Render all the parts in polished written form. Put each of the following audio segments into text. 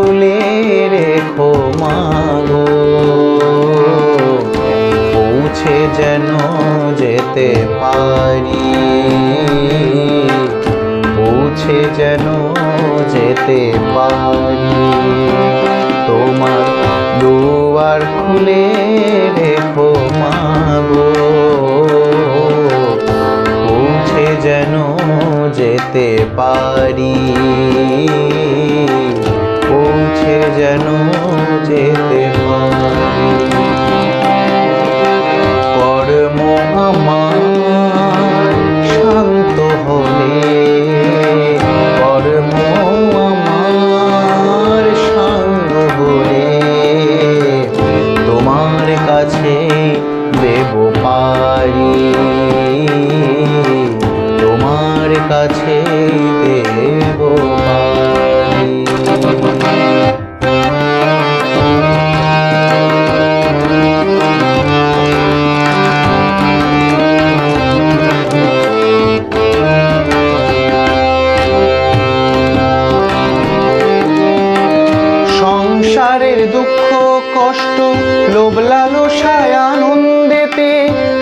খুলে রেখো মাগো, পৌঁছে যেন যেতে পারি, পৌঁছে যেন যেতে পারি। তোমার দুয়ার খুলে রেখো মাগো, পৌঁছে যেন যেতে পারি, পৌঁছে যেন যেতে পারি। কর্ম আমার শান্ত হলে, কর্ম আমার সাঙ্গ হলে, তোমার কাছে দেব পারি, তোমার কাছে দেব পারি। সংসারের দুঃখ কষ্ট লোভ লালসায় আনন্দেতে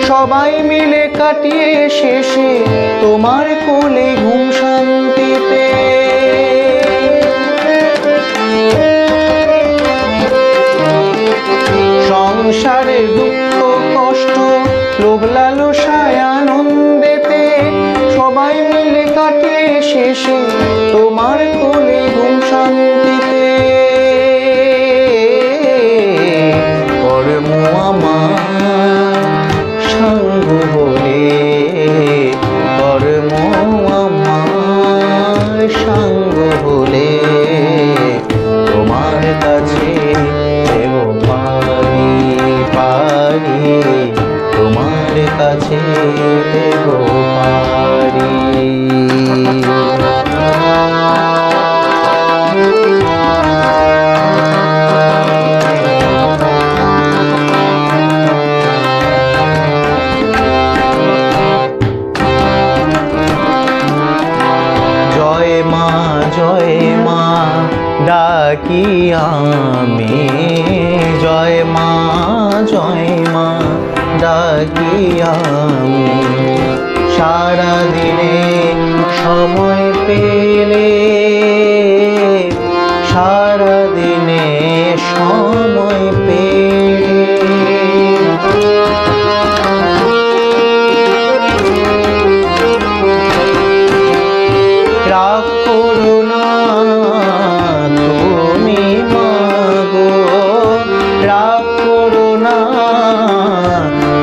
সবাই মিলে কাটিয়ে শেষে তোমার কোলে ঘুম শান্তিতে। সংসারের দুঃখ কষ্ট লোভ লালসায় আনন্দেতে সবাই মিলে কাটিয়ে শেষে তোমার কোলে ঘুম শান্তিতে। কর্ম আমার সাঙ্গ হলে, কর্ম আমার সাঙ্গ হলে, তোমার কাছে দেব পারি, পারি, তোমার কাছে দেব পারি। জয় মা ডাকি আমি, জয় মা ডাকি আমি। সারা দিনে সময় পেলে, সারা দিনে সময় পেলে, রাগ করো না তুমি মাগো, রাগ করো না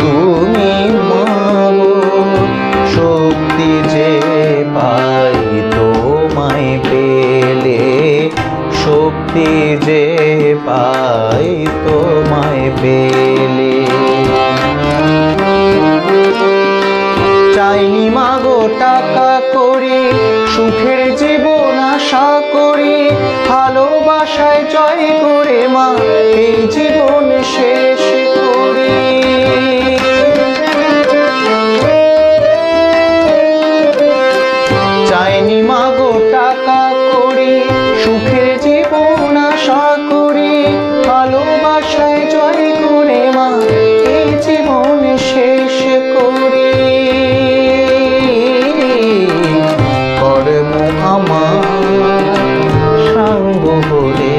তুমি মাগো। শক্তি যে পাই তোমায় পেলে, শক্তি যে পাই তোমায় পেলে। চাইনি মাগো টাকা করি, সুখের জীবন আশা করি, ভালোবাসায় জয় করে মা এই জীবন শেষ করি। চাইনি মাগো টাকা করি, সুখের জীবন আশা করি, ভালোবাসায় জয় করে মা এই জীবন শেষ করি। কর্ম আমার সাঙ্গ হলে,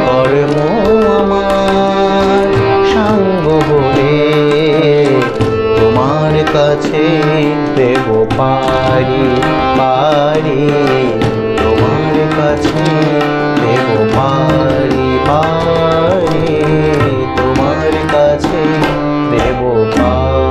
কর্ম আমার সাঙ্গ হলে, তোমার কাছে দেব পারি, পারি, তোমার কাছে দেব পারি, পারি, তোমার কাছে দেব পারি।